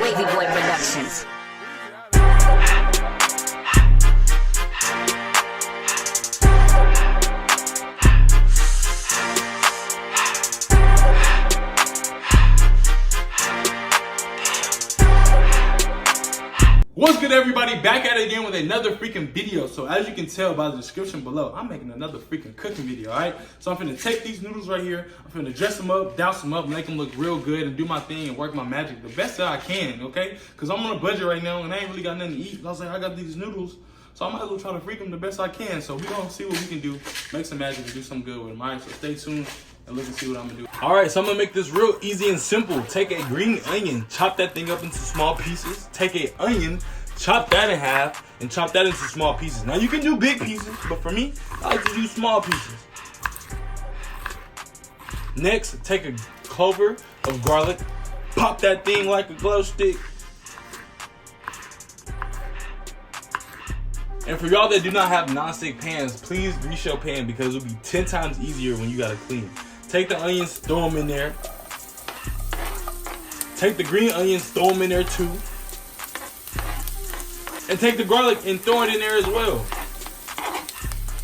Wavy Boy Productions. What's good, everybody? Back at it again with another freaking video. So as you can tell by the description below, I'm making another freaking cooking video, alright? So I'm finna take these noodles right here, I'm finna dress them up, douse them up, make them look real good, and do my thing and work my magic the best that I can, okay? Because I'm on a budget right now and I ain't really got nothing to eat. I was like, I got these noodles, so I might as well try to freak them the best I can. So we gonna see what we can do, make some magic and do something good with them, alright? So stay tuned and look and see what I'm gonna do. Alright, so I'm gonna make this real easy and simple. Take a green onion, chop that thing up into small pieces. Take a onion, chop that in half, and chop that into small pieces. Now you can do big pieces, but for me, I like to do small pieces. Next, take a clove of garlic, pop that thing like a glow stick. And for y'all that do not have non-stick pans, please grease your pan because it'll be 10 times easier when you gotta clean. Take the onions, throw them in there. Take the green onions, throw them in there too. And take the garlic and throw it in there as well.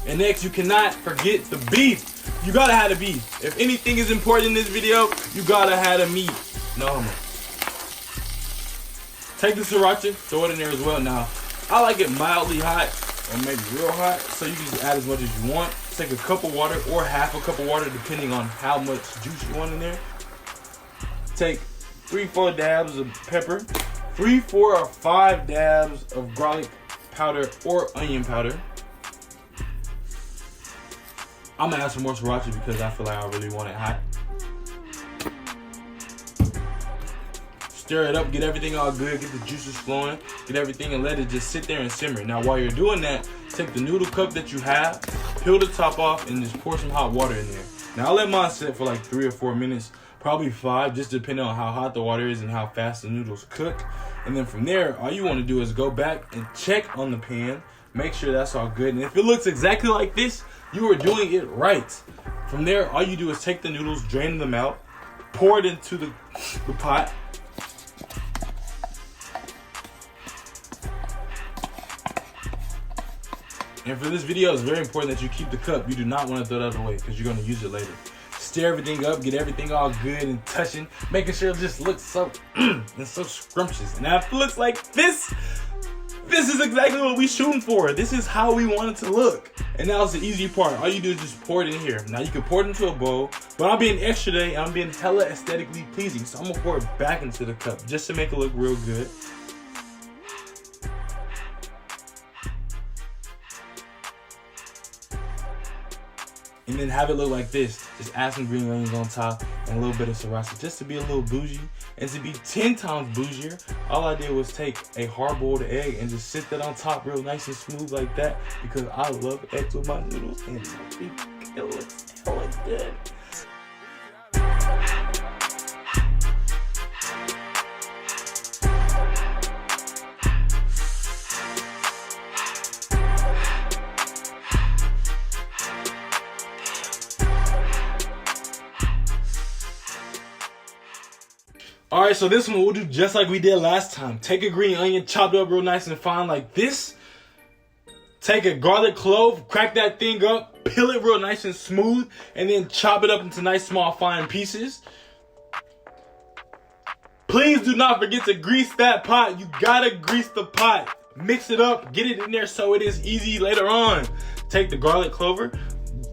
And next, you cannot forget the beef. You gotta have the beef. If anything is important in this video, you gotta have the meat. No homo. Take the sriracha, throw it in there as well. Now, I like it mildly hot or maybe real hot, so you can just add as much as you want. Take a cup of water or half a cup of water, depending on how much juice you want in there. Take 3-4 dabs of pepper. 3, 4, or 5 dabs of garlic powder or onion powder. I'm gonna add some more sriracha because I feel like I really want it hot. Stir it up, get everything all good, get the juices flowing, get everything and let it just sit there and simmer. Now while you're doing that, take the noodle cup that you have, peel the top off, and just pour some hot water in there. Now I'll let mine sit for like 3 or 4 minutes. Probably 5, just depending on how hot the water is and how fast the noodles cook. And then from there, all you want to do is go back and check on the pan, make sure that's all good. And if it looks exactly like this, you are doing it right. From there, all you do is take the noodles, drain them out, pour it into the pot. And for this video, it's very important that you keep the cup. You do not want to throw that away because you're going to use it later. Stir everything up, get everything all good and touching, making sure it just looks so and so scrumptious. Now if it looks like this is exactly what we shooting for. This is how we want it to look. And now it's the easy part. All you do is just pour it in here. Now you can pour it into a bowl, but I'm being extra today and I'm being hella aesthetically pleasing. So I'm gonna pour it back into the cup just to make it look real good. And then have it look like this. Just add some green onions on top and a little bit of sriracha just to be a little bougie. And to be 10 times bougier, all I did was take a hard-boiled egg and just sit that on top real nice and smooth like that because I love eggs with my noodles and it's hella good. Alright, so this one we'll do just like we did last time. Take a green onion, chop it up real nice and fine like this. Take a garlic clove, crack that thing up, peel it real nice and smooth, and then chop it up into nice small fine pieces. Please do not forget to grease that pot. You gotta grease the pot. Mix it up, get it in there so it is easy later on. Take the garlic clover,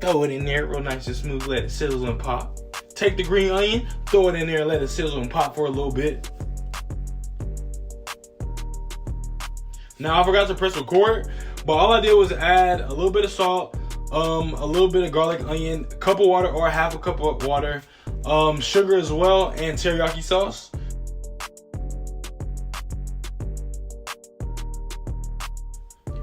throw it in there real nice and smooth, let it sizzle and pop. Take the green onion, throw it in there, let it sizzle and pop for a little bit. Now I forgot to press record, but all I did was add a little bit of salt, a little bit of garlic, onion, a cup of water or half a cup of water, sugar as well, and teriyaki sauce.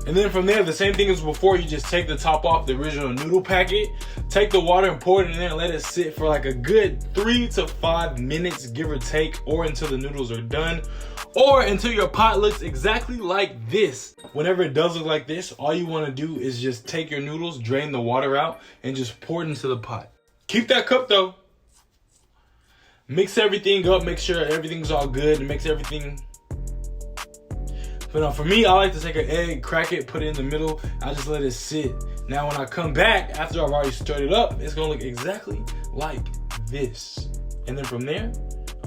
And then from there, the same thing as before, you just take the top off the original noodle packet, take the water and pour it in there and let it sit for like a good 3 to 5 minutes, give or take, or until the noodles are done, or until your pot looks exactly like this. Whenever it does look like this, all you want to do is just take your noodles, drain the water out, and just pour it into the pot. Keep that cup though. Mix everything up, make sure everything's all good, and mix everything But for me, I like to take an egg, crack it, put it in the middle. I just let it sit. Now when I come back, after I've already stirred it up, it's gonna look exactly like this. And then from there,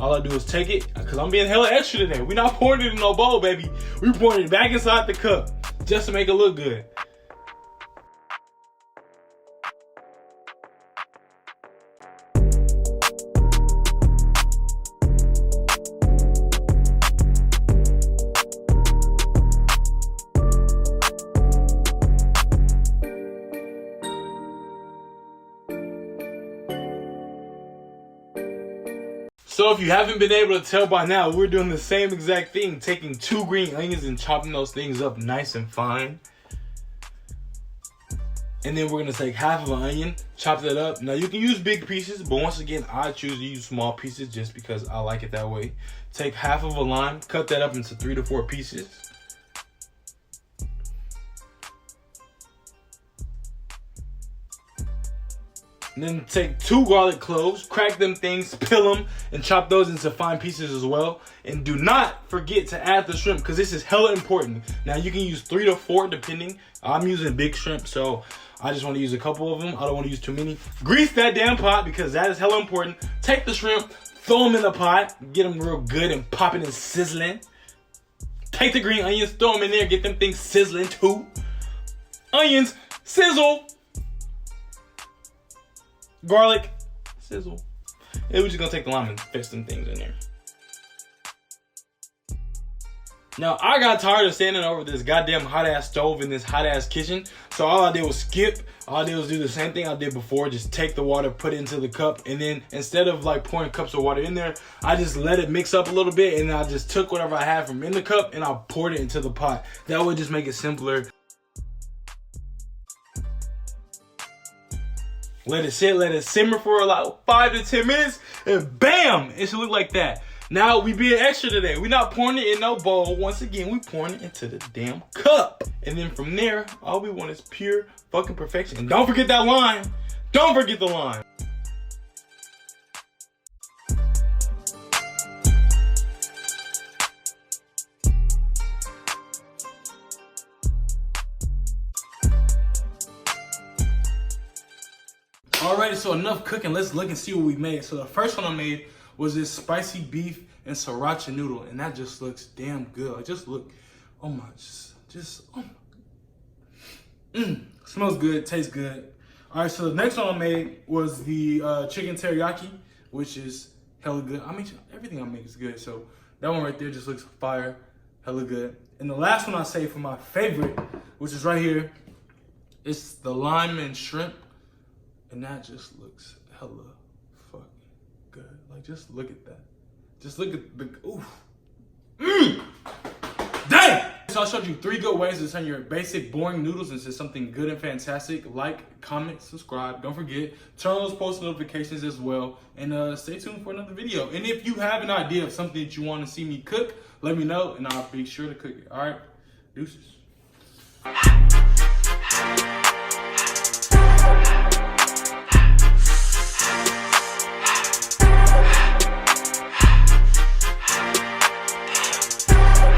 all I do is take it, because I'm being hella extra today. We're not pouring it in no bowl, baby. We're pouring it back inside the cup, just to make it look good. So if you haven't been able to tell by now, we're doing the same exact thing, taking 2 green onions and chopping those things up nice and fine. And then we're gonna take half of an onion, chop that up. Now you can use big pieces, but once again, I choose to use small pieces just because I like it that way. Take half of a lime, cut that up into 3 to 4 pieces. And then take 2 garlic cloves, crack them things, peel them, and chop those into fine pieces as well. And do not forget to add the shrimp, because this is hella important. Now you can use 3 to 4 depending. I'm using big shrimp, so I just want to use a couple of them. I don't want to use too many. Grease that damn pot, because that is hella important. Take the shrimp, throw them in the pot, get them real good and popping and sizzling. Take the green onions, throw them in there, get them things sizzling too. Onions, sizzle. Garlic, sizzle. And we're just gonna take the lime and fix some things in there. Now, I got tired of standing over this goddamn hot ass stove in this hot ass kitchen. So all I did was skip. All I did was do the same thing I did before. Just take the water, put it into the cup. And then instead of like pouring cups of water in there, I just let it mix up a little bit. And then I just took whatever I had from in the cup and I poured it into the pot. That would just make it simpler. Let it sit, let it simmer for like 5 to 10 minutes, and bam, it should look like that. Now, we being extra today. We're not pouring it in no bowl. Once again, we pouring it into the damn cup. And then from there, all we want is pure fucking perfection. And don't forget that lime. Don't forget the lime. Alrighty, so enough cooking. Let's look and see what we made. So the first one I made was this spicy beef and sriracha noodle, and that just looks damn good. Like, just look, oh my, oh my. Smells good, tastes good. All right, so the next one I made was the chicken teriyaki, which is hella good. I mean, everything I make is good. So that one right there just looks fire, hella good. And the last one I saved for my favorite, which is right here, it's the lime and shrimp. And that just looks hella fucking good. Like, just look at that. Just look at the, oof. Dang! So I showed you 3 good ways to turn your basic, boring noodles into something good and fantastic. Like, comment, subscribe. Don't forget, turn on those post notifications as well. And stay tuned for another video. And if you have an idea of something that you want to see me cook, let me know, and I'll be sure to cook it. All right? Deuces.